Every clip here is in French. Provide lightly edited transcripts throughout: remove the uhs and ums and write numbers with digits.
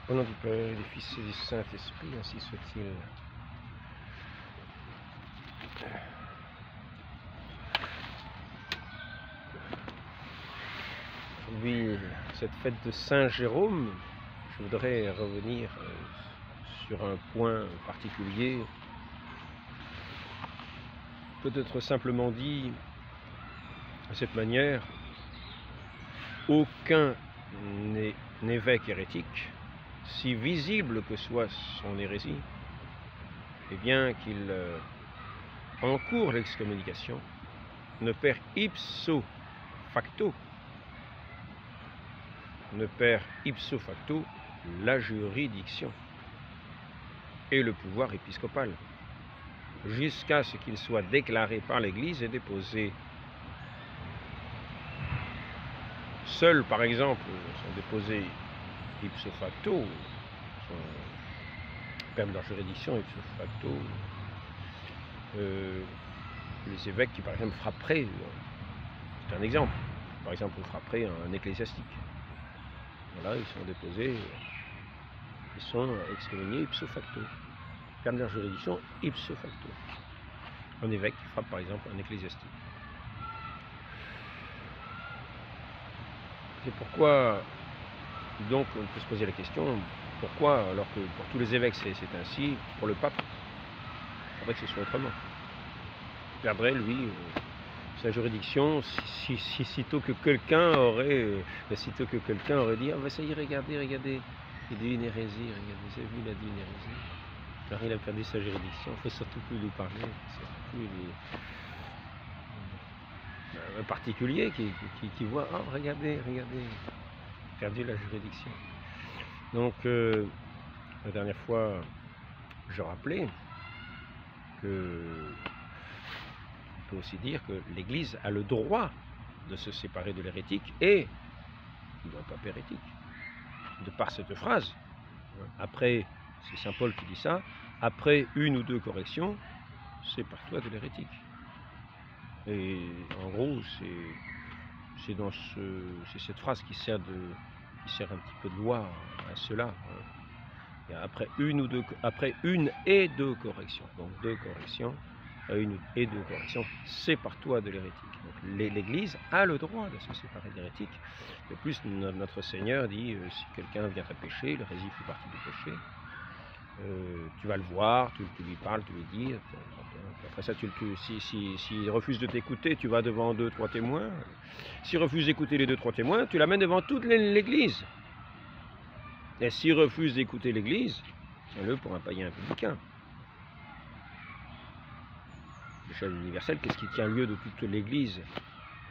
Au nom du Père, et du Fils et du Saint-Esprit, ainsi soit-il. Aujourd'hui, cette fête de Saint Jérôme, je voudrais revenir sur un point particulier, peut-être simplement dit de cette manière: aucun évêque hérétique, si visible que soit son hérésie, et bien qu'il encourt l'excommunication, ne perd ipso facto la juridiction et le pouvoir épiscopal, jusqu'à ce qu'il soit déclaré par l'Église et déposé. Seuls, par exemple, sont déposés ipso facto, perdent leur juridiction ipso facto, les évêques qui, par exemple, frapperaient, c'est un exemple, par exemple, frapperaient un ecclésiastique. Voilà, ils sont déposés, ils sont excommuniés ipso facto, perdent leur juridiction ipso facto. Un évêque qui frappe, par exemple, un ecclésiastique. C'est pourquoi, donc, on peut se poser la question, pourquoi, alors que pour tous les évêques c'est ainsi, pour le pape, il faudrait que ce soit autrement. Il perdrait, lui, sa juridiction, sitôt que quelqu'un aurait dit: ah ben ça y est, regardez, il dit une hérésie, regardez, vous avez vu, il a dit une hérésie. Alors il a perdu sa juridiction, il ne faut surtout plus lui parler, surtout plus un particulier qui voit: oh regardez, perdu la juridiction. Donc la dernière fois, je rappelais que on peut aussi dire que l'Église a le droit de se séparer de l'hérétique et d'un pape hérétique. De par cette phrase, après, c'est saint Paul qui dit ça, après une ou deux corrections, sépare-toi de l'hérétique. Et en gros, c'est cette phrase qui sert un petit peu de loi à cela. Et après une et deux corrections, donc deux corrections, une et deux corrections, sépare-toi de l'hérétique. Donc l'Église a le droit de se séparer de l'hérétique. De plus, notre Seigneur dit, si quelqu'un vient à pécher, l'hérésie fait partie du péché, tu vas le voir, tu lui parles, tu lui dis, après ça, s'il refuse de t'écouter, tu vas devant 2-3 témoins. S'il refuse d'écouter les 2-3 témoins, tu l'amènes devant toute l'Église. Et s'il refuse d'écouter l'Église, tiens-le pour un païen publicain. L'échelle universelle, qu'est-ce qui tient lieu de toute l'Église?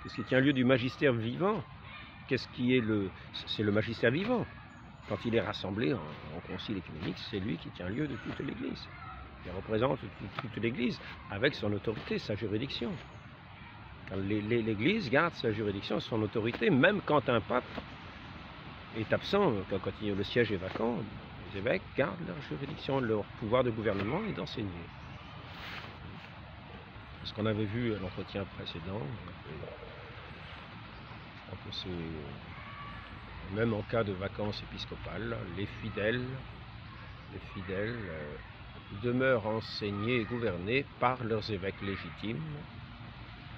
Qu'est-ce qui tient lieu du magistère vivant? Qu'est-ce qui est c'est le magistère vivant. Quand il est rassemblé en concile œcuménique, c'est lui qui tient lieu de toute l'Église. Il représente toute l'Église avec son autorité, sa juridiction. L'Église garde sa juridiction, son autorité, même quand un pape est absent, quand le siège est vacant, les évêques gardent leur juridiction, leur pouvoir de gouvernement et d'enseigner. Ce qu'on avait vu à l'entretien précédent, je crois que c'est même en cas de vacances épiscopales, les fidèles demeurent enseignés et gouvernés par leurs évêques légitimes,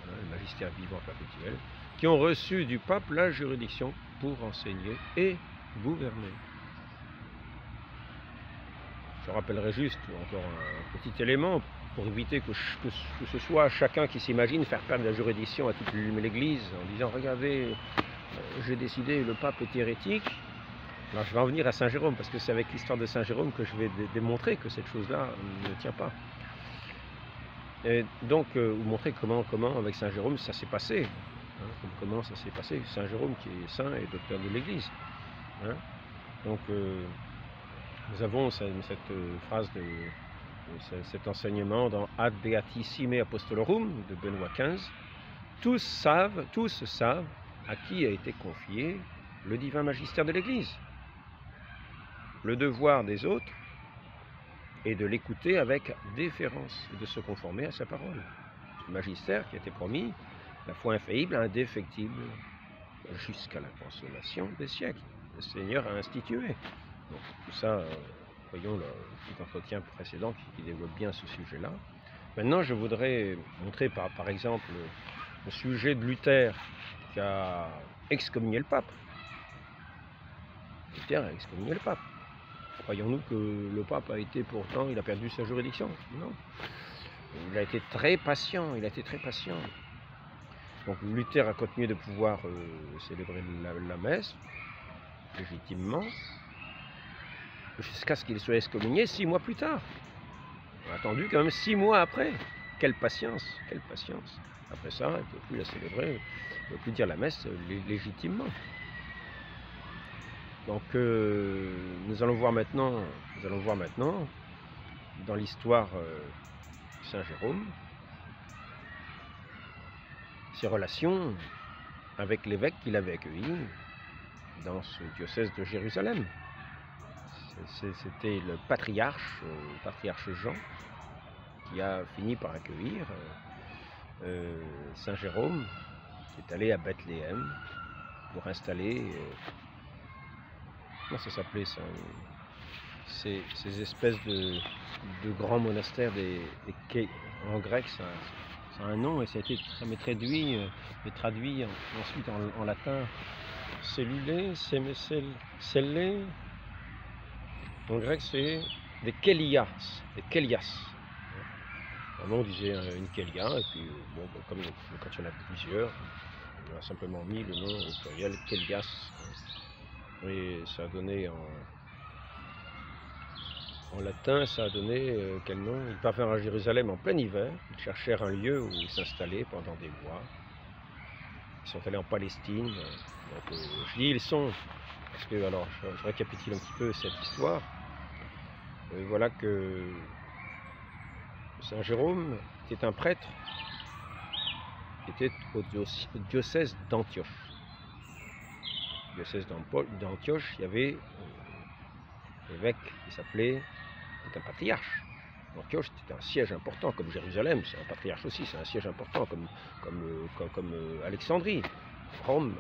le magistère vivant perpétuel, qui ont reçu du pape la juridiction pour enseigner et gouverner. Je rappellerai juste encore un petit élément pour éviter que ce soit chacun qui s'imagine faire perdre la juridiction à toute l'Église en disant: regardez, j'ai décidé, le pape est hérétique. Alors je vais en venir à Saint Jérôme, parce que c'est avec l'histoire de Saint Jérôme que je vais démontrer que cette chose-là ne tient pas. Et donc, vous montrer comment avec Saint Jérôme ça s'est passé. Hein, comment ça s'est passé. Saint Jérôme qui est saint et docteur de l'Église. Hein. Donc, nous avons cette phrase, cet enseignement dans Ad Beatissime Apostolorum de Benoît XV. Tous savent à qui a été confié le divin magistère de l'Église. Le devoir des autres est de l'écouter avec déférence et de se conformer à sa parole. Le magistère qui a été promis, la foi infaillible, indéfectible, jusqu'à la consommation des siècles. Le Seigneur a institué. Donc, tout ça, voyons le petit entretien précédent qui développe bien ce sujet-là. Maintenant, je voudrais montrer par exemple le sujet de Luther qui a excommunié le pape. Luther a excommunié le pape. Croyons-nous que le pape a été pourtant, il a perdu sa juridiction? Non. Il a été très patient, il a été très patient. Donc Luther a continué de pouvoir célébrer la messe, légitimement, jusqu'à ce qu'il soit excommunié 6 mois plus tard. On a attendu quand même 6 mois après. Quelle patience, quelle patience. Après ça, il ne peut plus la célébrer, il ne peut plus dire la messe légitimement. Donc nous allons voir maintenant dans l'histoire de Saint Jérôme, ses relations avec l'évêque qu'il avait accueilli dans ce diocèse de Jérusalem. C'était le patriarche Jean, qui a fini par accueillir Saint Jérôme, qui est allé à Bethléem pour installer, comment ça s'appelait ça, ces espèces de grands monastères, en grec, ça a un nom et ça a été traduit ensuite en latin, cellulé, cellé. En grec, c'est des kélias. Avant, on disait une kélia, et puis, bon, comme quand il y en a plusieurs, on a simplement mis le nom au pluriel, kélias. Et ça a donné en latin, ça a donné quel nom? Ils parvinrent à Jérusalem en plein hiver, ils cherchèrent un lieu où s'installer pendant des mois. Ils sont allés en Palestine, donc je dis ils sont, parce que, alors, je récapitule un petit peu cette histoire. Voilà que Saint Jérôme était un prêtre qui était au diocèse d'Antioche. Au diocèse d'Antioche, il y avait l'évêque qui s'appelait, c'était un patriarche. Antioche, c'était un siège important, comme Jérusalem, c'est un patriarche aussi, c'est un siège important, comme Alexandrie, Rome,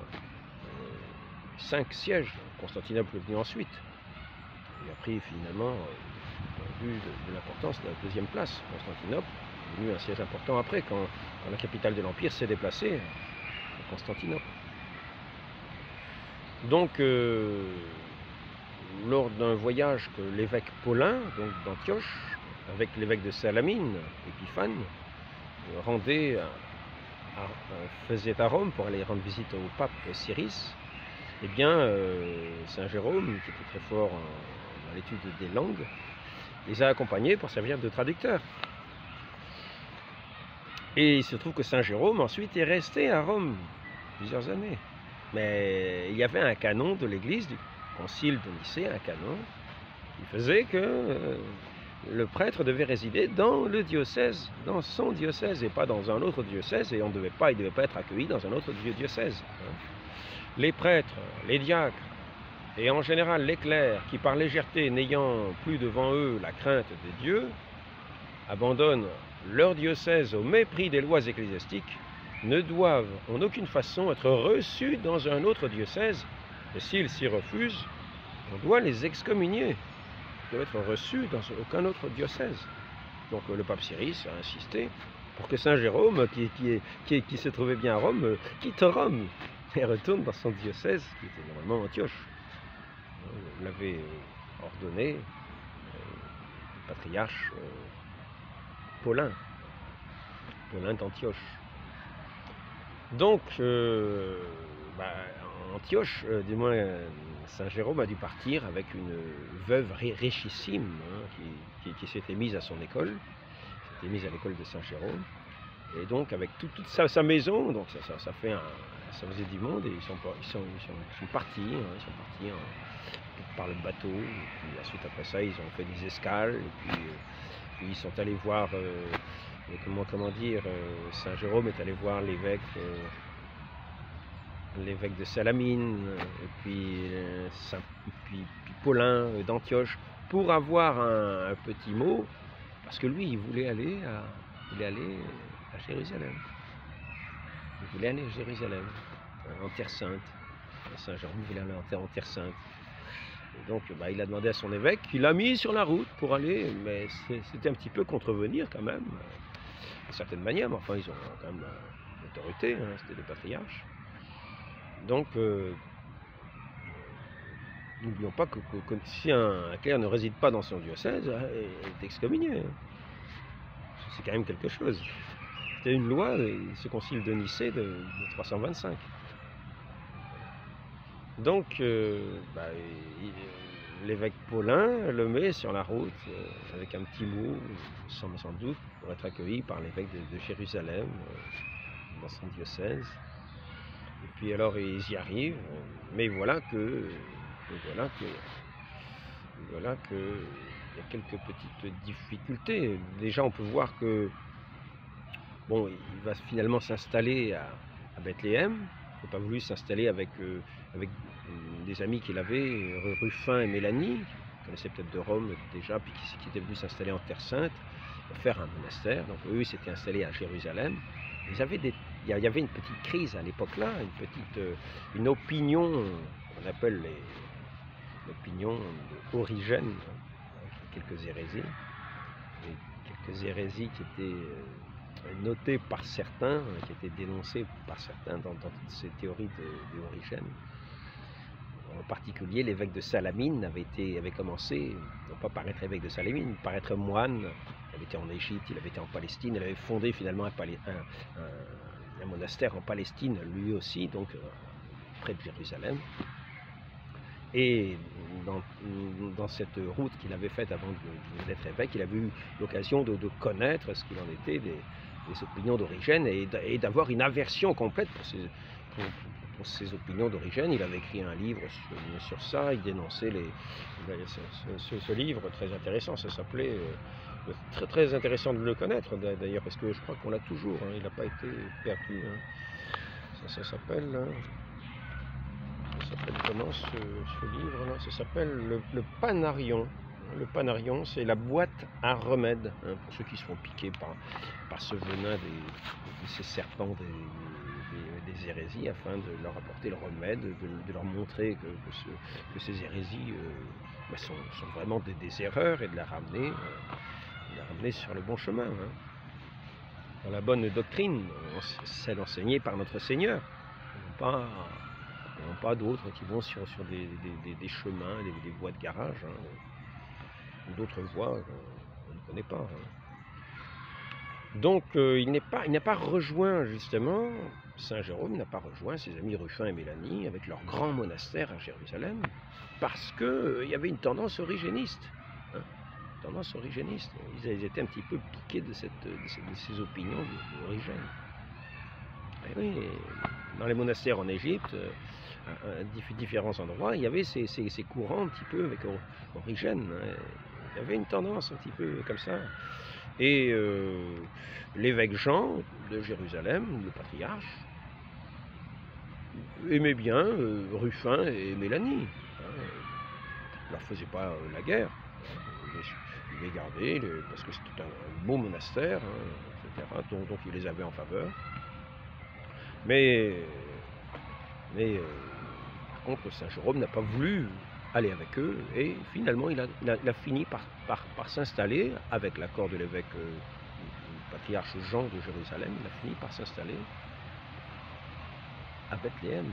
5 sièges, Constantinople est venu ensuite. Il a pris finalement, vu de l'importance, de la 2e place. Constantinople est devenu un siège important après, quand la capitale de l'Empire s'est déplacée à Constantinople. Donc, lors d'un voyage que l'évêque Paulin, donc d'Antioche, avec l'évêque de Salamine, Épiphane, faisait à Rome pour aller rendre visite au pape Cyrus, eh bien, Saint Jérôme, qui était très fort dans l'étude des langues, les a accompagnés pour servir de traducteur. Et il se trouve que Saint Jérôme ensuite est resté à Rome plusieurs années. Mais il y avait un canon de l'église, du concile de Nicée, un canon, qui faisait que le prêtre devait résider dans le diocèse, dans son diocèse, et pas dans un autre diocèse, et il ne devait pas être accueilli dans un autre diocèse. Les prêtres, les diacres, et en général les clercs, qui par légèreté, n'ayant plus devant eux la crainte de Dieu, abandonnent leur diocèse au mépris des lois ecclésiastiques, ne doivent en aucune façon être reçus dans un autre diocèse, et s'ils s'y refusent, on doit les excommunier. Ils doivent être reçus dans aucun autre diocèse. Donc le pape Cyrus a insisté pour que Saint Jérôme, qui se trouvait bien à Rome, quitte Rome et retourne dans son diocèse, qui était normalement Antioche. Il l'avait ordonné, le patriarche Paulin d'Antioche. Donc, Antioche, du moins Saint Jérôme a dû partir avec une veuve richissime, qui s'était mise à son école, s'était mise à l'école de Saint Jérôme, et donc avec toute sa maison, donc ça faisait du monde, et ils sont partis par le bateau, et puis ensuite après ça ils ont fait des escales, et puis ils sont allés voir, Saint Jérôme est allé voir l'évêque de Salamine, et puis Paulin d'Antioche, pour avoir un petit mot, parce que lui il voulait aller à Jérusalem. Il voulait aller à Jérusalem, en Terre Sainte. Saint Jérôme voulait aller en Terre Sainte. Et donc, il a demandé à son évêque, qui l'a mis sur la route pour aller, mais c'était un petit peu contrevenir quand même, d'une certaine manière, mais enfin, ils ont quand même l'autorité, hein, c'était des patriarches. Donc, n'oublions pas que si un clerc ne réside pas dans son diocèse, il est excommunié. C'est quand même quelque chose. C'était une loi, ce concile de Nicée de 325. Donc, l'évêque Paulin le met sur la route avec un petit mot, sans doute, pour être accueilli par l'évêque de Jérusalem dans son diocèse. Et puis alors ils y arrivent, mais voilà que il y a quelques petites difficultés. Déjà, on peut voir que bon, il va finalement s'installer à Bethléem. Il n'a pas voulu s'installer avec des amis qu'il avait, Ruffin et Mélanie, qui connaissaient peut-être de Rome déjà, puis qui étaient venus s'installer en Terre Sainte, pour faire un monastère. Donc eux, ils s'étaient installés à Jérusalem. Il y avait une petite crise à l'époque-là, une opinion, qu'on appelle l'opinion d'Origène, quelques hérésies, qui étaient notées par certains, qui étaient dénoncées par certains dans toutes ces théories d'Origène. En particulier, l'évêque de Salamine avait commencé, non pas par être évêque de Salamine, par être moine. Il avait été en Égypte, il avait été en Palestine, il avait fondé finalement un monastère en Palestine, lui aussi, donc près de Jérusalem. Et dans cette route qu'il avait faite avant d'être évêque, il avait eu l'occasion de connaître ce qu'il en était des opinions d'Origène et d'avoir une aversion complète pour ces opinions d'Origène. Il avait écrit un livre sur ça, il dénonçait ce livre très intéressant, ça s'appelait, très, très intéressant de le connaître d'ailleurs, parce que je crois qu'on l'a toujours, hein, il n'a pas été perdu. Hein. Ça s'appelle comment ce livre-là? Ça s'appelle le Panarion. Le Panarion, c'est la boîte à remèdes, hein, pour ceux qui se font piquer par ce venin de ces serpents des hérésies, afin de leur apporter le remède, de leur montrer que ces hérésies sont vraiment des erreurs, et de la ramener sur le bon chemin, hein, dans la bonne doctrine, celle enseignée par notre Seigneur, non pas d'autres qui vont sur des chemins, des voies de garage, hein, ou d'autres voies qu'on ne connaît pas. Hein. Donc il n'a pas rejoint justement, Saint Jérôme n'a pas rejoint ses amis Ruffin et Mélanie avec leur grand monastère à Jérusalem, parce qu'il y avait une tendance origéniste. Hein, ils étaient un petit peu piqués de ces opinions d'Origène. Et oui, dans les monastères en Égypte, à différents endroits, il y avait ces courants un petit peu avec Origène. Hein. Il y avait une tendance un petit peu comme ça. Et l'évêque Jean de Jérusalem, le patriarche, aimait bien Ruffin et Mélanie. Hein. Il ne leur faisait pas la guerre. Il les gardait parce que c'était un beau monastère, hein, etc. Donc il les avait en faveur. Mais par contre, Saint Jérôme n'a pas voulu aller avec eux, et finalement il a fini par s'installer, avec l'accord de l'évêque patriarche Jean de Jérusalem, il a fini par s'installer à Bethléem,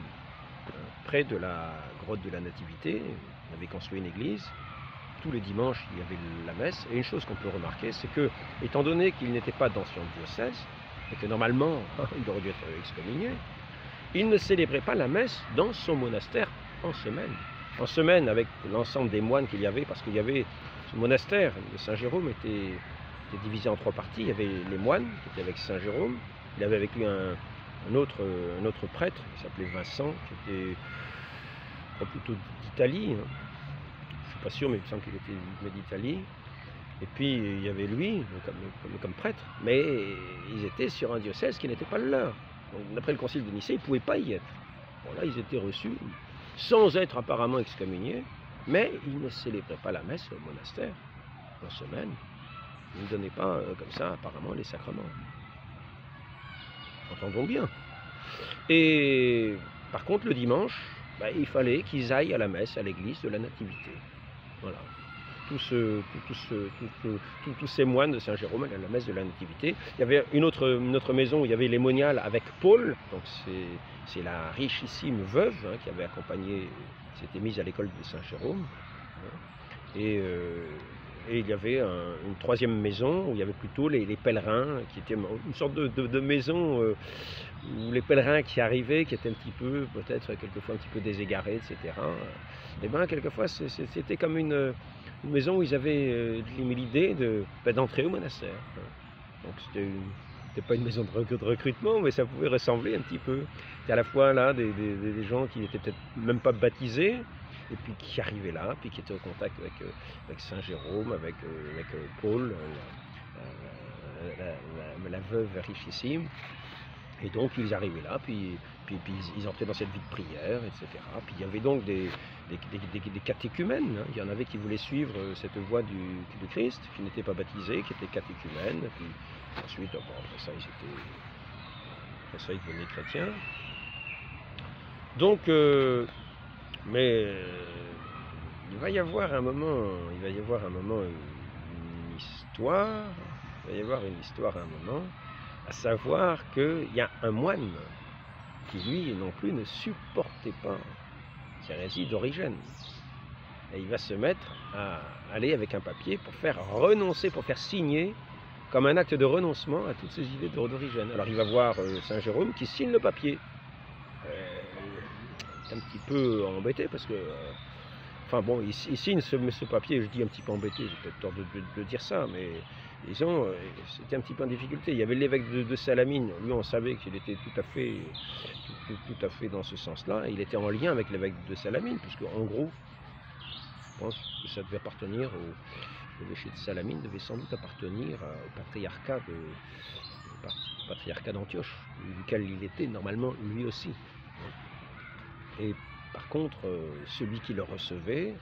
près de la grotte de la Nativité. Il avait construit une église. Tous les dimanches, il y avait la messe. Et une chose qu'on peut remarquer, c'est que, étant donné qu'il n'était pas dans son diocèse, et que normalement, il aurait dû être excommunié, il ne célébrait pas la messe dans son monastère en semaine. En semaine, avec l'ensemble des moines qu'il y avait, parce qu'il y avait ce monastère de Saint-Jérôme était divisé en 3 parties. Il y avait les moines qui étaient avec Saint-Jérôme. Il avait avec lui un autre prêtre qui s'appelait Vincent, qui était plutôt d'Italie. Hein. Je ne suis pas sûr, mais il me semble qu'il était d'Italie. Et puis il y avait lui, comme prêtre, mais ils étaient sur un diocèse qui n'était pas le leur. D'après le concile de Nicée, ils ne pouvaient pas y être. Bon, là, ils étaient reçus, sans être apparemment excommuniés, mais ils ne célébraient pas la messe au monastère en semaine. Ils ne donnaient pas, comme ça, apparemment, les sacrements. Entendons bien. Et par contre, le dimanche, il fallait qu'ils aillent à la messe, à l'église de la Nativité. Voilà. Tous ces moines de Saint-Jérôme allaient à la messe de la Nativité. Il y avait une autre maison où il y avait les moniales avec Paul, donc c'est la richissime veuve qui avait accompagné, s'était mise à l'école de Saint-Jérôme. Et il y avait une troisième maison où il y avait plutôt les pèlerins, qui étaient une sorte de maison où les pèlerins qui arrivaient, qui étaient un petit peu, peut-être quelquefois un petit peu déségarés, etc. Et bien quelquefois c'était comme une maison où ils avaient l'idée d'entrer au monastère. Donc c'était pas une maison de recrutement, mais ça pouvait ressembler un petit peu. C'était à la fois là des gens qui n'étaient peut-être même pas baptisés, et puis qui arrivaient là, puis qui étaient au contact avec Saint Jérôme, avec Paul, la veuve richissime. Et donc ils arrivaient là, puis ils entraient dans cette vie de prière, etc. Puis il y avait donc des catéchumènes. Il y en avait qui voulaient suivre cette voie du Christ, qui n'étaient pas baptisés, qui étaient catéchumènes. Puis ensuite, après ça, ils devenaient chrétiens. Donc, mais il va y avoir un moment, une histoire, à un moment, à savoir qu'il y a un moine qui, lui, non plus, ne supportait pas l'hérésie d'Origène. Et il va se mettre à aller avec un papier pour faire renoncer, pour faire signer, comme un acte de renoncement à toutes ces idées d'Origène. Alors il va voir Saint Jérôme qui signe le papier. Il est un petit peu embêté parce que... enfin bon, il signe ce papier, je dis un petit peu embêté, j'ai peut-être tort de dire ça, mais disons, c'était un petit peu en difficulté. Il y avait l'évêque de Salamine, lui on savait qu'il était tout à fait dans ce sens-là. Il était en lien avec l'évêque de Salamine, puisque en gros, je pense que ça devait appartenir l'évêché de Salamine devait sans doute appartenir au patriarcat d'Antioche, duquel il était normalement lui aussi. Et par contre, celui qui le recevait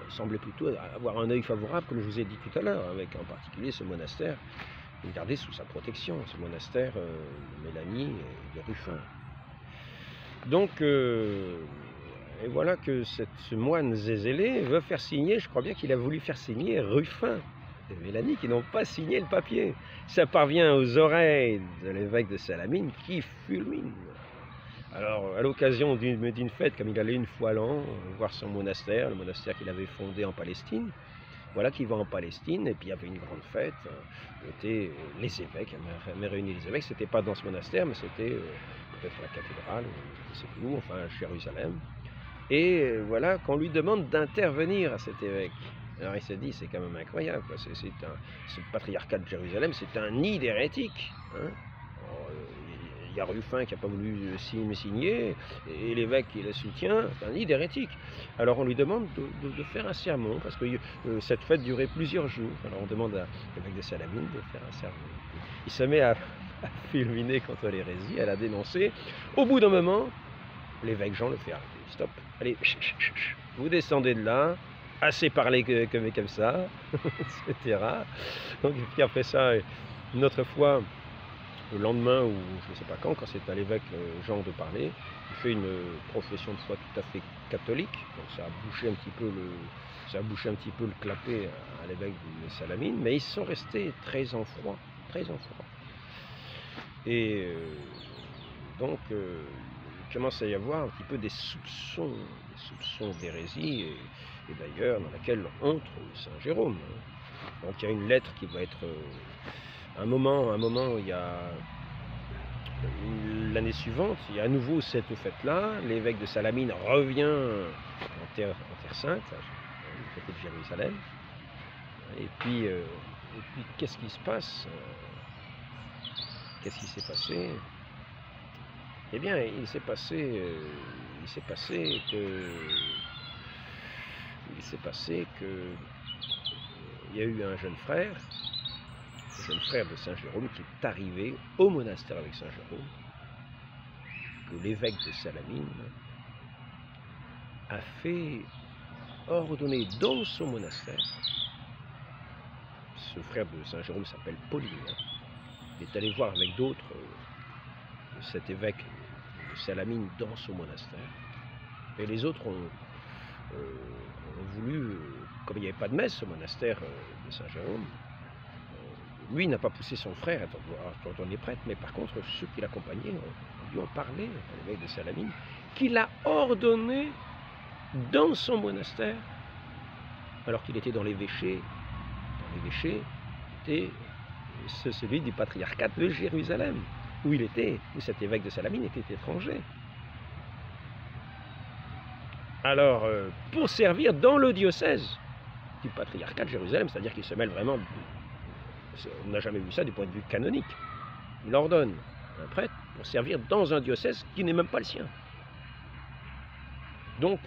semblait plutôt avoir un œil favorable, comme je vous ai dit tout à l'heure, avec en particulier ce monastère, il gardait sous sa protection, ce monastère de Mélanie et de Ruffin. Donc, et voilà que ce moine zézélé veut faire signer, je crois bien qu'il a voulu faire signer Ruffin et Mélanie qui n'ont pas signé le papier. Ça parvient aux oreilles de l'évêque de Salamine qui fulmine. Alors, à l'occasion d'une fête, comme il allait une fois l'an voir son monastère, le monastère qu'il avait fondé en Palestine, voilà qu'il va en Palestine, et puis il y avait une grande fête, c'était les évêques, il avait réuni les évêques, c'était pas dans ce monastère, mais c'était peut-être la cathédrale, je ne sais plus où, enfin Jérusalem. Et voilà qu'on lui demande d'intervenir à cet évêque. Alors il s'est dit, c'est quand même incroyable, quoi. Ce patriarcat de Jérusalem, c'est un nid d'hérétiques. Il y a Ruffin qui n'a pas voulu signer, et l'évêque qui le soutient, c'est un nid d'hérétiques. Alors on lui demande de faire un sermon, parce que cette fête durait plusieurs jours. Alors on demande à l'évêque de Salamine de faire un sermon. Il se met à fulminer contre l'hérésie, à la dénoncer. Au bout d'un moment, l'évêque Jean le fait arrêter. Stop, allez, vous descendez de là, assez parlé comme ça, etc. Donc, et puis après ça, une autre fois, le lendemain, ou je ne sais pas quand c'est à l'évêque Jean de parler, il fait une profession de foi tout à fait catholique, donc ça a bouché un petit peu le clapet à l'évêque de Salamine, mais ils sont restés très en froid, très en froid. Et donc, il commence à y avoir un petit peu des soupçons d'hérésie, et d'ailleurs dans laquelle entre Saint Jérôme. Donc il y a une lettre qui va être... un moment, il y a... l'année suivante, il y a à nouveau cette fête-là, l'évêque de Salamine revient en Terre Sainte, du côté de Jérusalem, et puis qu'est-ce qui se passe? Qu'est-ce qui s'est passé? Eh bien, il s'est passé que il y a eu un jeune frère de Saint Jérôme qui est arrivé au monastère avec Saint Jérôme, que l'évêque de Salamine a fait ordonner dans son monastère. Ce frère de Saint Jérôme s'appelle Pauline. Il est allé voir avec d'autres cet évêque de Salamine dans son monastère. Et les autres ont voulu, comme il n'y avait pas de messe au monastère de Saint-Jérôme, lui n'a pas poussé son frère à ordonner prêtre, mais par contre ceux qui l'accompagnaient lui ont parlé à l'évêque de Salamine, qu'il a ordonné dans son monastère, alors qu'il était dans l'évêché. Dans l'évêché était celui du patriarcat de Jérusalem, où il était, où cet évêque de Salamine était étranger. Alors, pour servir dans le diocèse du patriarcat de Jérusalem, c'est-à-dire qu'il se mêle vraiment, on n'a jamais vu ça du point de vue canonique, il ordonne un prêtre pour servir dans un diocèse qui n'est même pas le sien. Donc,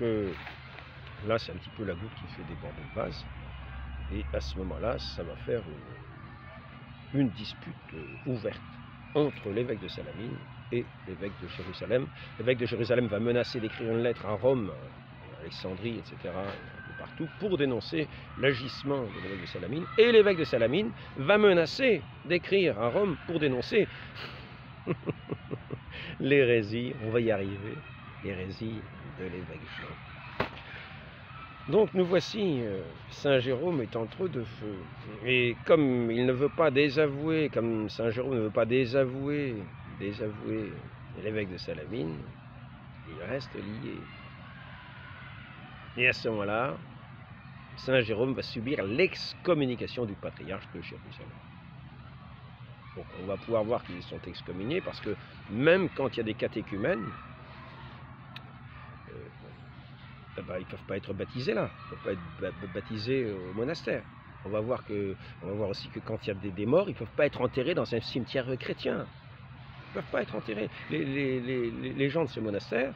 là, c'est un petit peu la goutte qui fait déborder le vase, et à ce moment-là, ça va faire une dispute ouverte entre l'évêque de Salamine et l'évêque de Jérusalem. L'évêque de Jérusalem va menacer d'écrire une lettre à Rome, à Alexandrie, etc., un peu partout, pour dénoncer l'agissement de l'évêque de Salamine. Et l'évêque de Salamine va menacer d'écrire à Rome pour dénoncer l'hérésie, on va y arriver, l'hérésie de l'évêque Jean. Donc nous voici, Saint Jérôme est entre deux feux. Et comme il ne veut pas désavouer, comme Saint Jérôme ne veut pas désavouer l'évêque de Salamine, il reste lié. Et à ce moment-là, Saint Jérôme va subir l'excommunication du patriarche de Jérusalem. Donc on va pouvoir voir qu'ils sont excommuniés parce que même quand il y a des catéchumènes, ils ne peuvent pas être baptisés là, ils ne peuvent pas être baptisés au monastère. On va voir aussi que quand il y a des morts, ils ne peuvent pas être enterrés dans un cimetière chrétien. Ils ne peuvent pas être enterrés. Les gens de ce monastère,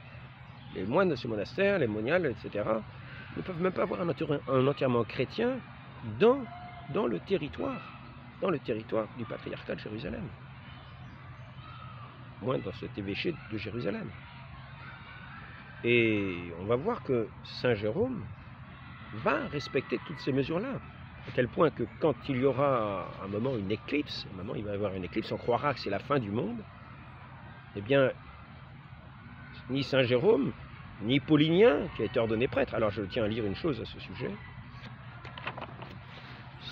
les moines de ce monastère, les moniales, etc., ne peuvent même pas avoir un enterrement chrétien dans le territoire du patriarcat de Jérusalem. Moins dans cet évêché de Jérusalem. Et on va voir que Saint Jérôme va respecter toutes ces mesures-là, à tel point que quand il y aura un moment une éclipse, il va y avoir une éclipse, on croira que c'est la fin du monde, eh bien, ni Saint Jérôme, ni Paulinien, qui a été ordonné prêtre, alors je tiens à lire une chose à ce sujet,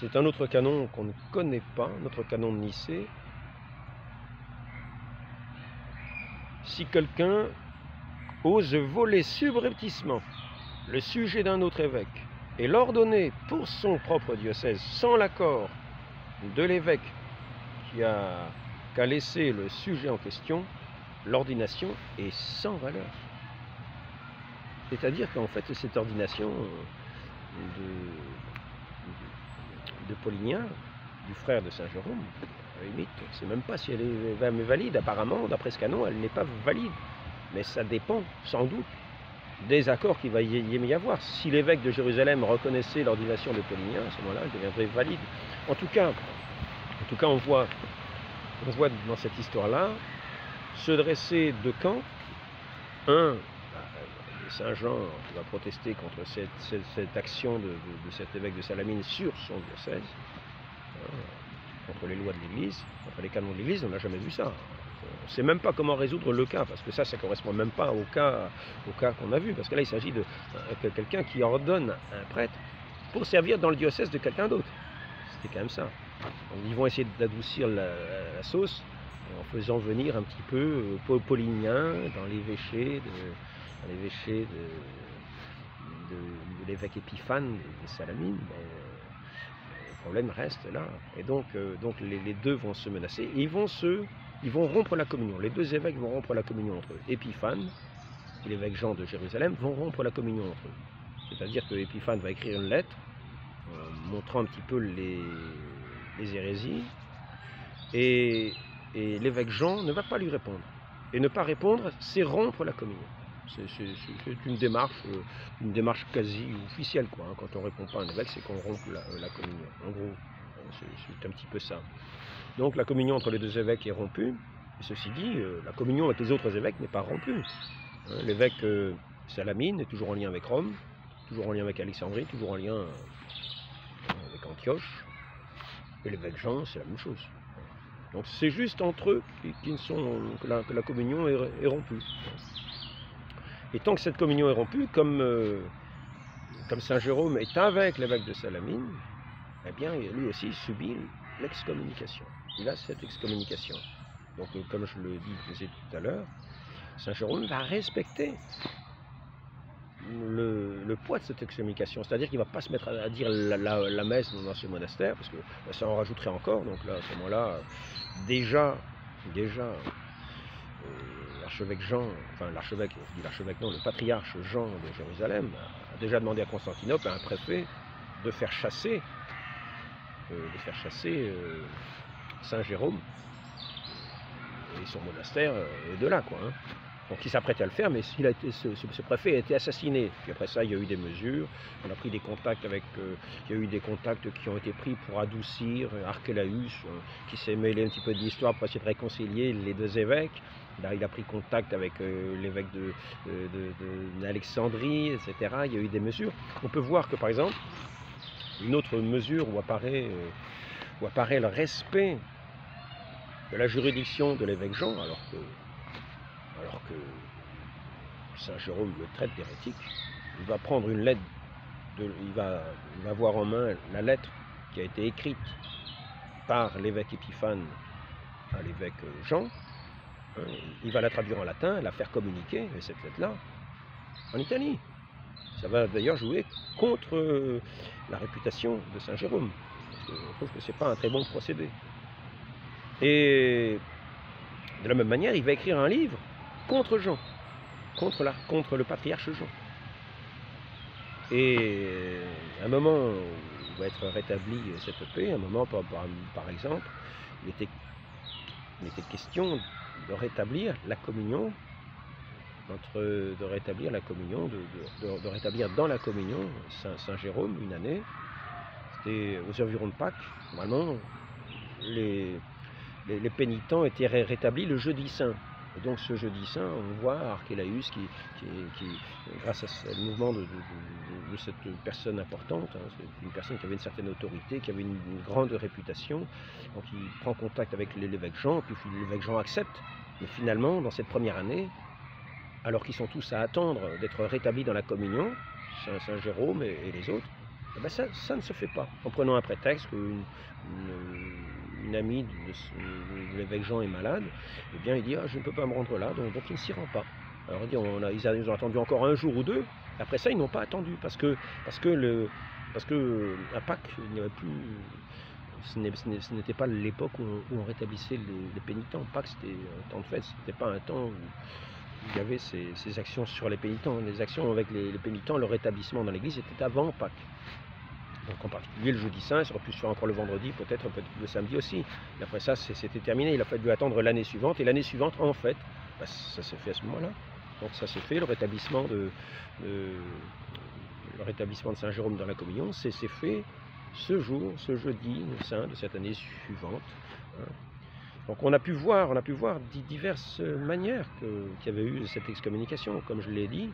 c'est un autre canon qu'on ne connaît pas, notre canon de Nicée. Si quelqu'un ose voler subrepticement le sujet d'un autre évêque et l'ordonner pour son propre diocèse sans l'accord de l'évêque qu'a laissé le sujet en question, l'ordination est sans valeur. C'est-à-dire qu'en fait, cette ordination de Paulinien, du frère de Saint Jérôme, à la limite, je ne sais même pas si elle est valide. Apparemment, d'après ce canon, elle n'est pas valide. Mais ça dépend, sans doute, des accords qu'il va y avoir. Si l'évêque de Jérusalem reconnaissait l'ordination de Paulinien, à ce moment-là, elle deviendrait valide. En tout cas, on voit dans cette histoire-là se dresser deux camps. Un, Saint Jean qui va protester contre cette action de cet évêque de Salamine sur son diocèse, contre les lois de l'Église, contre les canons de l'Église. On n'a jamais vu ça. On ne sait même pas comment résoudre le cas, parce que ça ne correspond même pas au cas qu'on a vu, parce que là il s'agit de quelqu'un qui ordonne un prêtre pour servir dans le diocèse de quelqu'un d'autre. C'était quand même ça. Donc, ils vont essayer d'adoucir la sauce en faisant venir un petit peu Paulinien dans l'évêché de l'évêque Épiphane de Salamine. Mais le problème reste là. Et donc les deux vont se menacer et ils vont rompre la communion. Les deux évêques vont rompre la communion entre eux. Épiphane et l'évêque Jean de Jérusalem vont rompre la communion entre eux. C'est-à-dire que Épiphane va écrire une lettre montrant un petit peu les hérésies, et l'évêque Jean ne va pas lui répondre. Et ne pas répondre, c'est rompre la communion. C'est une démarche quasi officielle, quoi. Quand on ne répond pas à un évêque, c'est qu'on rompt la communion. En gros, c'est un petit peu ça. Donc la communion entre les deux évêques est rompue. Et ceci dit, la communion avec les autres évêques n'est pas rompue. L'évêque Salamine est toujours en lien avec Rome, toujours en lien avec Alexandrie, toujours en lien avec Antioche. Et l'évêque Jean, c'est la même chose. Donc c'est juste entre eux qui ne sont, que la communion est rompue. Et tant que cette communion est rompue, comme Saint Jérôme est avec l'évêque de Salamine, eh bien lui aussi subit l'excommunication. Il a cette excommunication. Donc comme je le disais tout à l'heure, Saint Jérôme va respecter le poids de cette excommunication. C'est-à-dire qu'il ne va pas se mettre à dire la messe dans ce monastère, parce que ça en rajouterait encore. Donc là, à ce moment-là, déjà l'archevêque Jean, enfin l'archevêque, je dis l'archevêque non, le patriarche Jean de Jérusalem a déjà demandé à Constantinople, à un préfet, de faire chasser Saint Jérôme et son monastère de là, quoi. Hein. Donc il s'apprêtait à le faire, mais ce préfet a été assassiné. Puis après ça, il y a eu des mesures, on a pris des contacts avec, il y a eu des contacts qui ont été pris pour adoucir Archélaüs, qui s'est mêlé un petit peu de l'histoire pour essayer de réconcilier les deux évêques. Là, il a pris contact avec l'évêque d'Alexandrie, etc. Il y a eu des mesures. On peut voir que, par exemple, une autre mesure où apparaît le respect de la juridiction de l'évêque Jean, alors que Saint Jérôme le traite d'hérétique, il va prendre une lettre, il va avoir en main la lettre qui a été écrite par l'évêque Épiphane à l'évêque Jean, il va la traduire en latin, la faire communiquer, cette lettre-là, en Italie. Ça va d'ailleurs jouer contre la réputation de Saint Jérôme, parce qu'on trouve que ce n'est pas un très bon procédé. Et de la même manière, il va écrire un livre contre Jean, contre le patriarche Jean. Et à un moment où va être rétablie cette paix, à un moment, par exemple, il était question de rétablir la communion, de rétablir dans la communion Saint Jérôme une année. C'était aux environs de Pâques. Normalement, les pénitents étaient rétablis le jeudi saint. Et donc ce jeudi saint, on voit Archélaüs qui grâce à le mouvement de cette personne importante, hein, une personne qui avait une certaine autorité, qui avait une grande réputation, donc il prend contact avec l'évêque Jean, puis l'évêque Jean accepte. Mais finalement, dans cette première année, alors qu'ils sont tous à attendre d'être rétablis dans la communion, Saint Jérôme et les autres, eh ben ça ne se fait pas. En prenant un prétexte qu'une amie de l'évêque Jean est malade, eh bien il dit je ne peux pas me rendre là, donc il ne s'y rend pas. Alors il dit, ils ont attendu encore un jour ou deux, après ça ils n'ont pas attendu, parce que à Pâques, il n'y avait plus. Ce n'était pas l'époque où on rétablissait les pénitents. Pâques c'était un temps de fête, c'était pas un temps où il y avait ces actions sur les pénitents. Les actions avec les pénitents, le rétablissement dans l'église était avant Pâques. Donc en particulier le jeudi saint, ça aurait pu se faire encore le vendredi, peut-être le samedi aussi. Et après ça, c'était terminé. Il a fallu attendre l'année suivante. Et l'année suivante, en fait, ça s'est fait à ce moment-là. Donc ça s'est fait, le rétablissement de Saint Jérôme dans la communion, c'est fait ce jour, ce jeudi saint de cette année suivante. Donc on a pu voir diverses manières qu'il y avait eu cette excommunication. Comme je l'ai dit,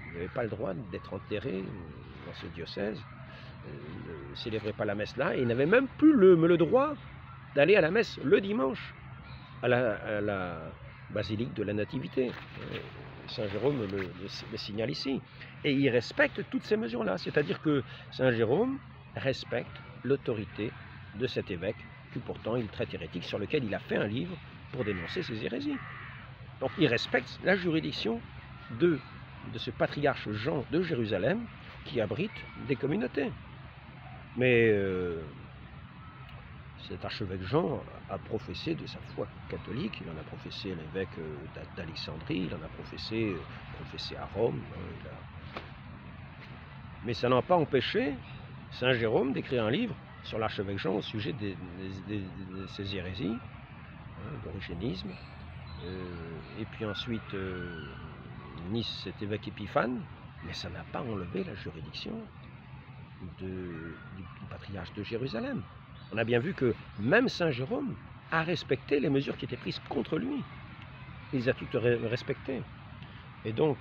il n'avait pas le droit d'être enterré dans ce diocèse, il ne célébrait pas la messe là, et il n'avait même plus le droit d'aller à la messe le dimanche à la basilique de la Nativité. Saint Jérôme le signale ici. Et il respecte toutes ces mesures-là, c'est-à-dire que Saint Jérôme respecte l'autorité de cet évêque, que pourtant il traite hérétique, sur lequel il a fait un livre pour dénoncer ses hérésies. Donc il respecte la juridiction de ce patriarche Jean de Jérusalem, qui abrite des communautés. Mais cet archevêque Jean a professé de sa foi catholique, il en a professé à l'évêque d'Alexandrie, il en a professé à Rome. Mais ça n'a pas empêché Saint Jérôme d'écrire un livre sur l'archevêque Jean au sujet de ces hérésies, d'origénisme. Et puis ensuite, cet évêque Épiphane, mais ça n'a pas enlevé la juridiction du patriarche de Jérusalem. On a bien vu que même Saint Jérôme a respecté les mesures qui étaient prises contre lui. Il les a toutes respectées. Et donc,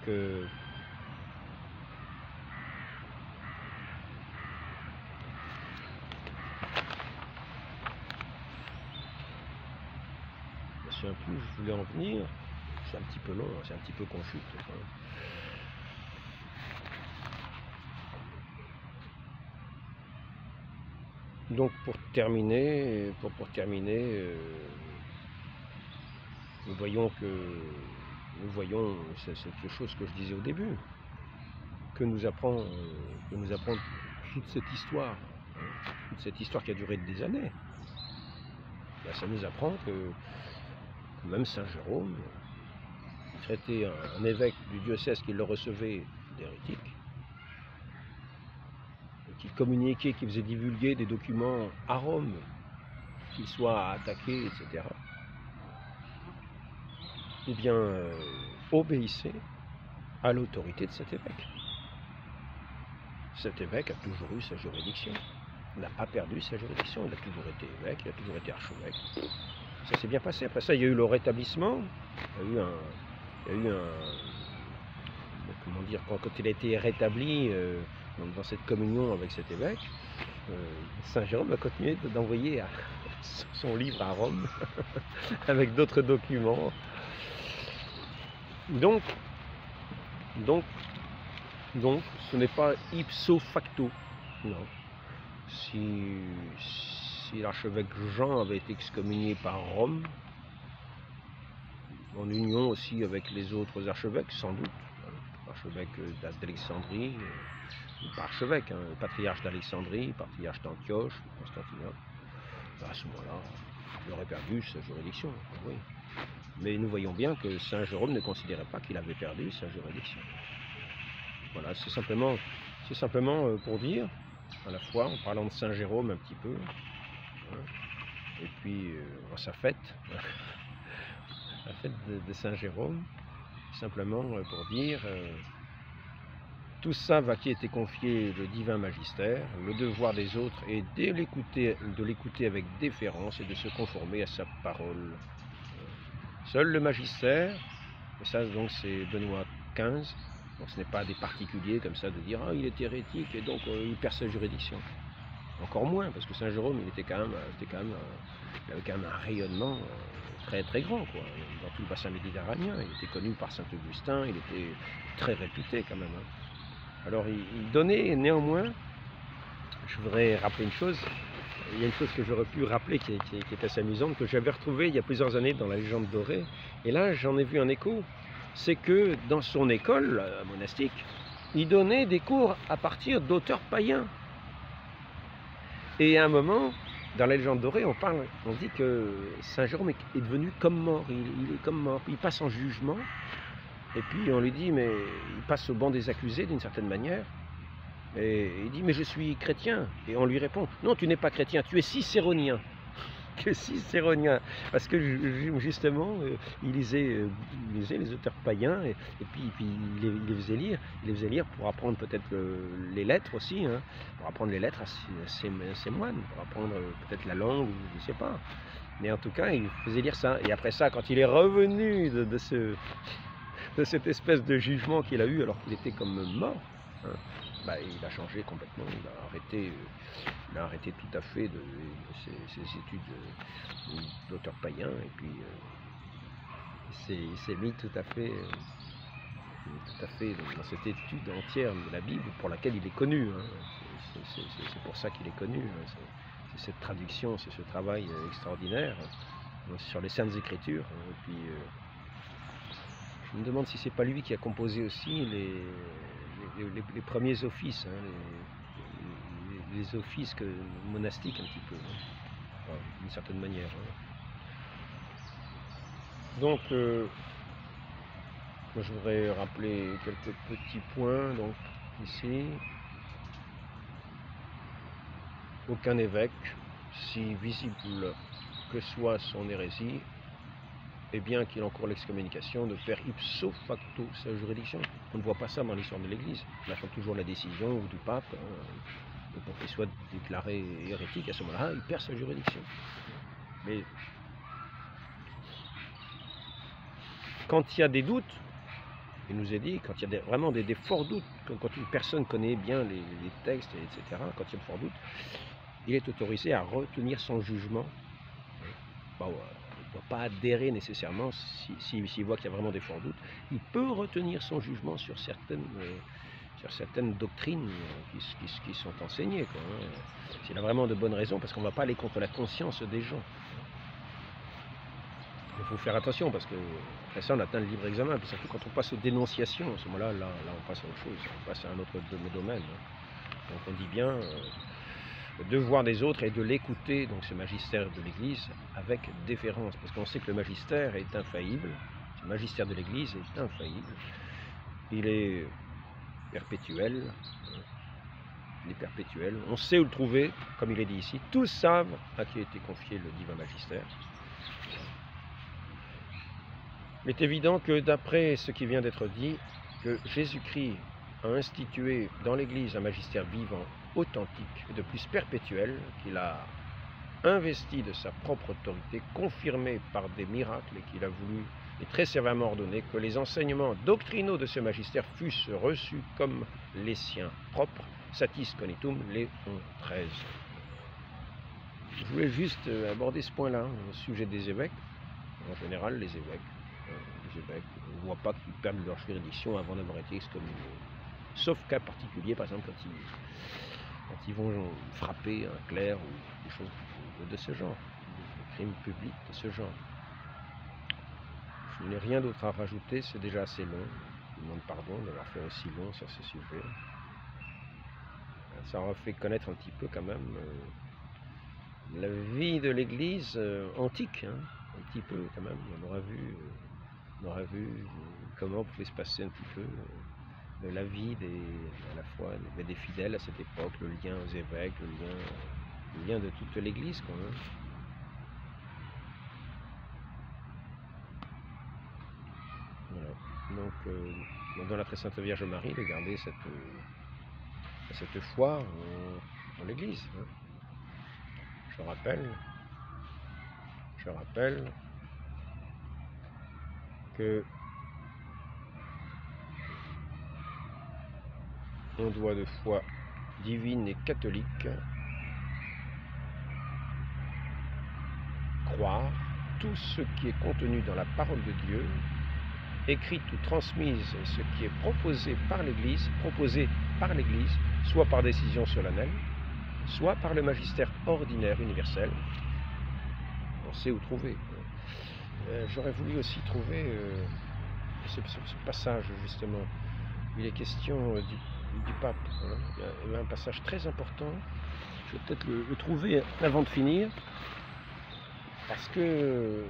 plus je voulais en venir. C'est un petit peu long, c'est un petit peu confus. Donc pour terminer, nous voyons c'est quelque chose que je disais au début, que nous apprend toute cette histoire, qui a duré des années. Ben, ça nous apprend que même Saint Jérôme, il traitait un évêque du diocèse qui le recevait d'hérétique, qui communiquait, qui faisait divulguer des documents à Rome, qu'il soit attaqué, etc. Eh bien, obéissez à l'autorité de cet évêque. Cet évêque a toujours eu sa juridiction. Il n'a pas perdu sa juridiction. Il a toujours été évêque, il a toujours été archevêque. Ça s'est bien passé. Après ça, il y a eu le rétablissement. Il y a eu un comment dire, quand il a été rétabli dans cette communion avec cet évêque, Saint Jérôme a continué d'envoyer son livre à Rome avec d'autres documents. Donc, ce n'est pas ipso facto, non. Si l'archevêque Jean avait été excommunié par Rome, en union aussi avec les autres archevêques, sans doute, l'archevêque d'Alexandrie, pas archevêque, le patriarche d'Alexandrie, le patriarche d'Antioche, Constantinople, à ce moment-là, il aurait perdu sa juridiction, oui. Mais nous voyons bien que Saint Jérôme ne considérait pas qu'il avait perdu sa juridiction. Voilà, c'est simplement pour dire, à la fois, en parlant de Saint Jérôme un petit peu, hein, et puis sa fête, la fête de Saint Jérôme, simplement pour dire, tout ça va qui était confié le divin magistère, le devoir des autres est de l'écouter avec déférence et de se conformer à sa parole. Seul le magistère, et ça donc c'est Benoît XV, donc ce n'est pas des particuliers comme ça de dire ah il est hérétique et donc il perd sa juridiction. Encore moins parce que Saint Jérôme il avait quand même un rayonnement très très grand quoi, dans tout le bassin méditerranéen. Il était connu par Saint Augustin, il était très réputé quand même. Alors il donnait néanmoins, je voudrais rappeler une chose. Il y a une chose que j'aurais pu rappeler qui est assez amusante, que j'avais retrouvée il y a plusieurs années dans la légende dorée, et là j'en ai vu un écho, c'est que dans son école monastique, il donnait des cours à partir d'auteurs païens. Et à un moment, dans la légende dorée, on dit que Saint Jérôme est devenu comme mort, il est comme mort, il passe en jugement, et puis on lui dit, mais il passe au banc des accusés d'une certaine manière, et il dit, mais je suis chrétien. Et on lui répond, non, tu n'es pas chrétien, tu es cicéronien. Que cicéronien. Parce que justement, il lisait les auteurs païens, et puis il les faisait lire pour apprendre peut-être les lettres aussi, hein, pour apprendre les lettres à ses moines, pour apprendre peut-être la langue, ou je ne sais pas. Mais en tout cas, il faisait lire ça. Et après ça, quand il est revenu de cette espèce de jugement qu'il a eu alors qu'il était comme mort, hein, bah, il a changé complètement, il a arrêté tout à fait ses études d'auteur païen, et puis il s'est mis tout à fait dans cette étude entière de la Bible pour laquelle il est connu. Hein. C'est pour ça qu'il est connu. Hein. C'est cette traduction, c'est ce travail extraordinaire sur les Saintes Écritures. Et puis, je me demande si c'est pas lui qui a composé aussi les premiers offices, hein, les offices monastiques un petit peu, hein, d'une certaine manière. Hein. Donc, moi je voudrais rappeler quelques petits points. Donc, ici, aucun évêque, si visible que soit son hérésie, et bien qu'il encourt l'excommunication, de faire ipso facto sa juridiction. On ne voit pas ça dans l'histoire de l'Église. On attend toujours la décision du pape, hein, pour qu'il soit déclaré hérétique. À ce moment-là, il perd sa juridiction. Mais quand il y a des doutes, il nous est dit, quand il y a vraiment des forts doutes, quand une personne connaît bien les textes, etc., quand il y a de forts doutes, il est autorisé à retenir son jugement. Bon, ne doit pas adhérer nécessairement s'il voit qu'il y a vraiment des forts doutes. Il peut retenir son jugement sur certaines doctrines qui sont enseignées, quoi, hein. S'il a vraiment de bonnes raisons, parce qu'on ne va pas aller contre la conscience des gens. Il faut faire attention, parce que après ça, on atteint le libre examen, puis surtout quand on passe aux dénonciations, à ce moment-là, là, on passe à autre chose, on passe à un autre domaine, hein. Donc on dit bien le devoir des autres et de l'écouter, donc ce magistère de l'Église, avec déférence, parce qu'on sait que le magistère est infaillible, le magistère de l'Église est infaillible, il est perpétuel, il est perpétuel, on sait où le trouver, comme il est dit ici, tous savent à qui a été confié le divin magistère. Il est évident que d'après ce qui vient d'être dit, que Jésus-Christ a institué dans l'Église un magistère vivant, authentique, et de plus perpétuel, qu'il a investi de sa propre autorité, confirmé par des miracles, et qu'il a voulu et très sévèrement ordonné que les enseignements doctrinaux de ce magistère fussent reçus comme les siens propres, satis cognitum, Léon XIII. Je voulais juste aborder ce point-là, au sujet des évêques. En général, les évêques, on ne voit pas qu'ils perdent leur juridiction avant d'avoir été excommuniés. Sauf cas particulier, par exemple, quand ils vont frapper un clerc ou des choses de ce genre, des crimes publics de ce genre. Je n'ai rien d'autre à rajouter, c'est déjà assez long. Je demande pardon d'avoir fait aussi long sur ce sujet. Ça aura fait connaître un petit peu quand même la vie de l'Église antique, hein, un petit peu quand même. On aura vu comment pouvait se passer un petit peu la vie à la fois des fidèles à cette époque, le lien aux évêques, le lien de toute l'Église quand même. Voilà. Donc, dans la très sainte Vierge Marie, de garder cette foi en l'Église. Hein. Je rappelle que on doit de foi divine et catholique croire tout ce qui est contenu dans la parole de Dieu, écrite ou transmise, ce qui est proposé par l'Église, soit par décision solennelle, soit par le magistère ordinaire universel. On sait où trouver. J'aurais voulu aussi trouver ce passage, justement. Il est question du pape. Hein. Il y a un passage très important. Je vais peut-être le trouver avant de finir, parce que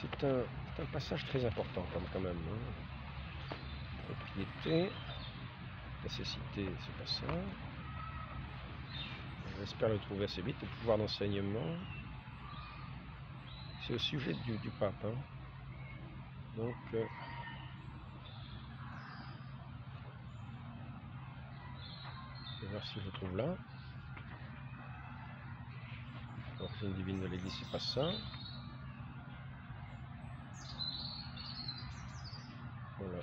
c'est un passage très important quand même. Hein. Propriété, nécessité, c'est pas ça. J'espère le trouver assez vite. Le pouvoir d'enseignement, c'est au sujet du pape. Hein. Donc, je vais voir si je le trouve là. L'origine divine de l'Église, c'est pas ça. Voilà.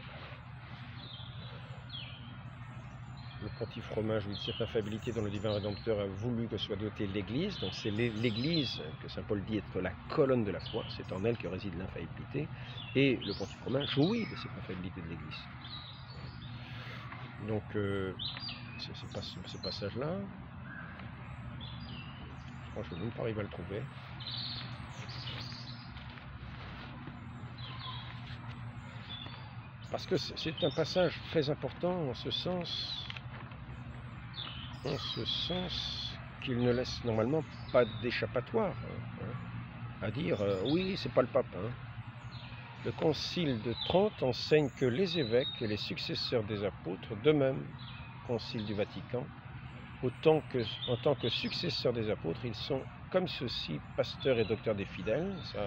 Le pontife romain jouit de cette affabilité dont le divin Rédempteur a voulu que soit dotée l'Église. Donc c'est l'Église que saint Paul dit être la colonne de la foi. C'est en elle que réside l'infaillibilité. Et le pontife romain jouit de cette affabilité de l'Église. Donc c'est pas ce passage-là. Je crois que je ne vais même pas arriver à le trouver. Parce que c'est un passage très important en ce sens qu'il ne laisse normalement pas d'échappatoire, hein, à dire oui, c'est pas le pape. Hein. Le concile de Trente enseigne que les évêques et les successeurs des apôtres, de même, concile du Vatican, en tant que successeurs des apôtres, ils sont comme ceux-ci, pasteurs et docteurs des fidèles. Ça,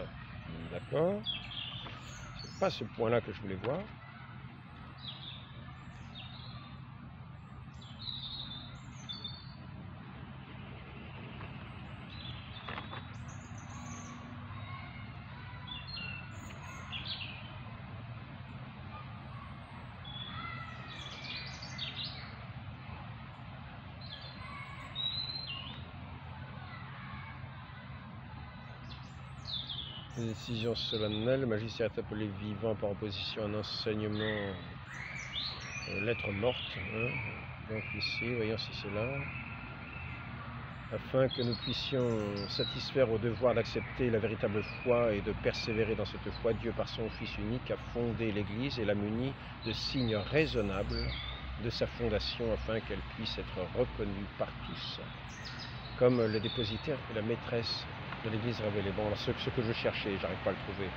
d'accord. C'est pas ce point-là que je voulais voir. Décision solennelle, le magistère est appelé vivant par opposition à un enseignement lettre morte. Hein. Donc ici, voyons si c'est là. Afin que nous puissions satisfaire au devoir d'accepter la véritable foi et de persévérer dans cette foi, Dieu par son Fils unique a fondé l'Église et l'a munie de signes raisonnables de sa fondation afin qu'elle puisse être reconnue par tous comme le dépositaire et la maîtresse de l'Église révélée. Bon, alors ce que je cherchais, j'arrive pas à le trouver.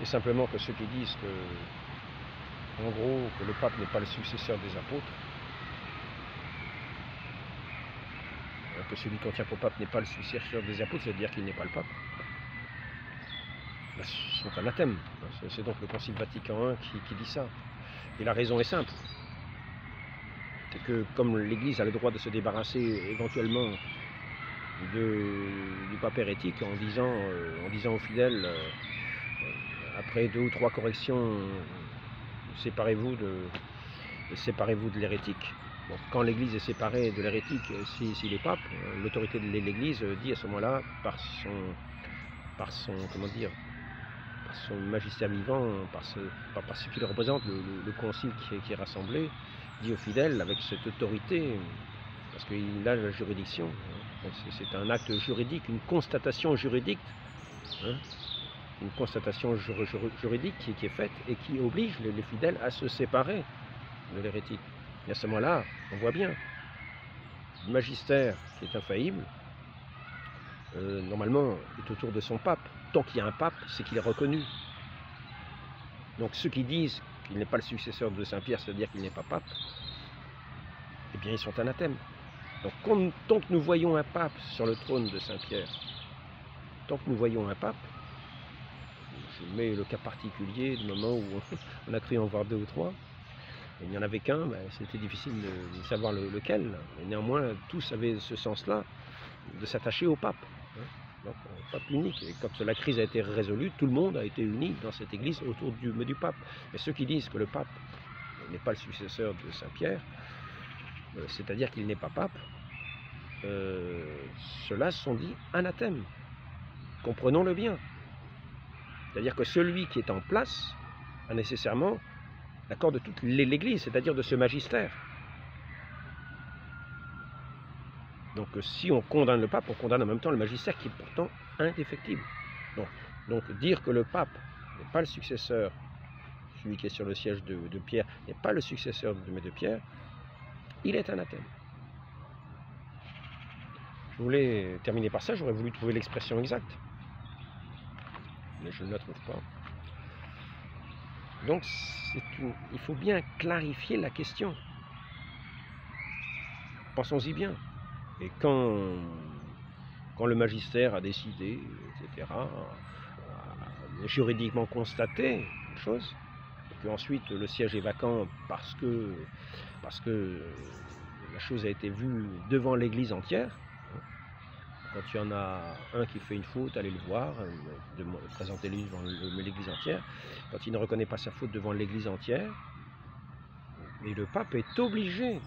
Et simplement que ceux qui disent que, en gros, que le pape n'est pas le successeur des apôtres, que celui qu'on tient pour pape n'est pas le successeur des apôtres, c'est-à-dire qu'il n'est pas le pape, ben, sont anathèmes. C'est donc le Concile Vatican I qui dit ça. Et la raison est simple. C'est que comme l'Église a le droit de se débarrasser éventuellement du pape hérétique en disant aux fidèles, après 2 ou 3 corrections, séparez-vous de l'hérétique. Bon, quand l'Église est séparée de l'hérétique, s'il est pape, l'autorité de l'Église dit à ce moment-là, par son magistère vivant, par ce qu'il représente, le concile qui est rassemblé, dit aux fidèles avec cette autorité, parce qu'il a la juridiction. C'est un acte juridique, une constatation juridique, hein, une constatation juridique qui est faite et qui oblige les fidèles à se séparer de l'hérétique. Et à ce moment-là, on voit bien, le magistère qui est infaillible, normalement, est autour de son pape. Tant qu'il y a un pape, c'est qu'il est reconnu. Donc ceux qui disent qu'il n'est pas le successeur de Saint-Pierre, c'est-à-dire qu'il n'est pas pape, eh bien ils sont anathèmes. Donc tant que nous voyons un pape sur le trône de Saint-Pierre, tant que nous voyons un pape, je mets le cas particulier du moment où on a cru en voir 2 ou 3, il n'y en avait qu'un, ben, c'était difficile de savoir lequel, mais néanmoins tous avaient ce sens-là de s'attacher au pape. Hein. Donc au pape unique, et quand la crise a été résolue, tout le monde a été uni dans cette église autour du pape. Mais ceux qui disent que le pape n'est pas le successeur de Saint-Pierre, c'est-à-dire qu'il n'est pas pape, ceux-là sont dits anathèmes. Comprenons-le bien. C'est-à-dire que celui qui est en place a nécessairement l'accord de toute l'Église, c'est-à-dire de ce magistère. Donc si on condamne le pape, on condamne en même temps le magistère qui est pourtant indéfectible. Donc dire que le pape n'est pas le successeur, celui qui est sur le siège de Pierre, n'est pas le successeur de Pierre, il est anathème. Je voulais terminer par ça, j'aurais voulu trouver l'expression exacte, mais je ne la trouve pas. Donc il faut bien clarifier la question. Pensons-y bien. Et quand le magistère a décidé, etc., juridiquement constaté une chose, et qu'ensuite le siège est vacant parce que la chose a été vue devant l'Église entière, quand il y en a un qui fait une faute, allez le voir, présentez-lui devant l'Église entière. Quand il ne reconnaît pas sa faute devant l'Église entière, et le pape est obligé,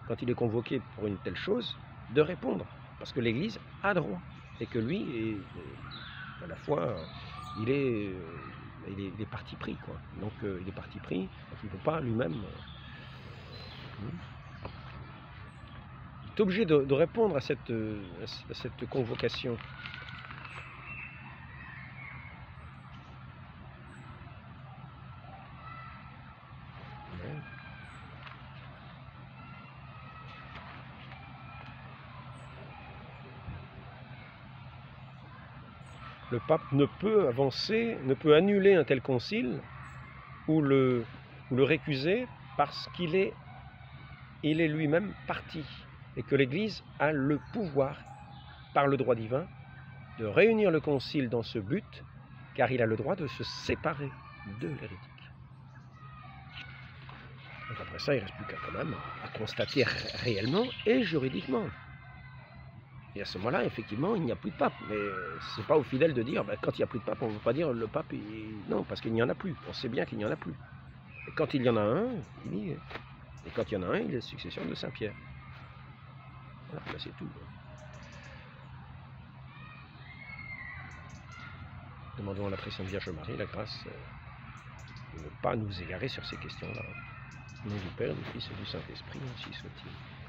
quand il est convoqué pour une telle chose, de répondre. Parce que l'Église a droit. Et que lui, à la fois, il est parti pris, quoi. Donc il est parti pris, donc il ne peut pas lui-même... Il est obligé de répondre à cette convocation. Le pape ne peut avancer, ne peut annuler un tel concile ou le récuser parce qu'il est lui-même parti et que l'Église a le pouvoir, par le droit divin, de réunir le concile dans ce but, car il a le droit de se séparer de l'hérétique. Donc après ça, il ne reste plus qu'à quand même à constater réellement et juridiquement. Et à ce moment-là, effectivement, il n'y a plus de pape. Mais ce n'est pas aux fidèles de dire, quand il n'y a plus de pape, on ne veut pas dire le pape... Non, parce qu'il n'y en a plus. On sait bien qu'il n'y en a plus. Et quand il y en a un, il y est. Et quand il y en a un, il est successeur de Saint-Pierre. Voilà, là c'est tout. Demandons à la très sainte Vierge Marie la grâce de ne pas nous égarer sur ces questions-là. Au nom du Père, du Fils et du Saint-Esprit, ainsi soit-il.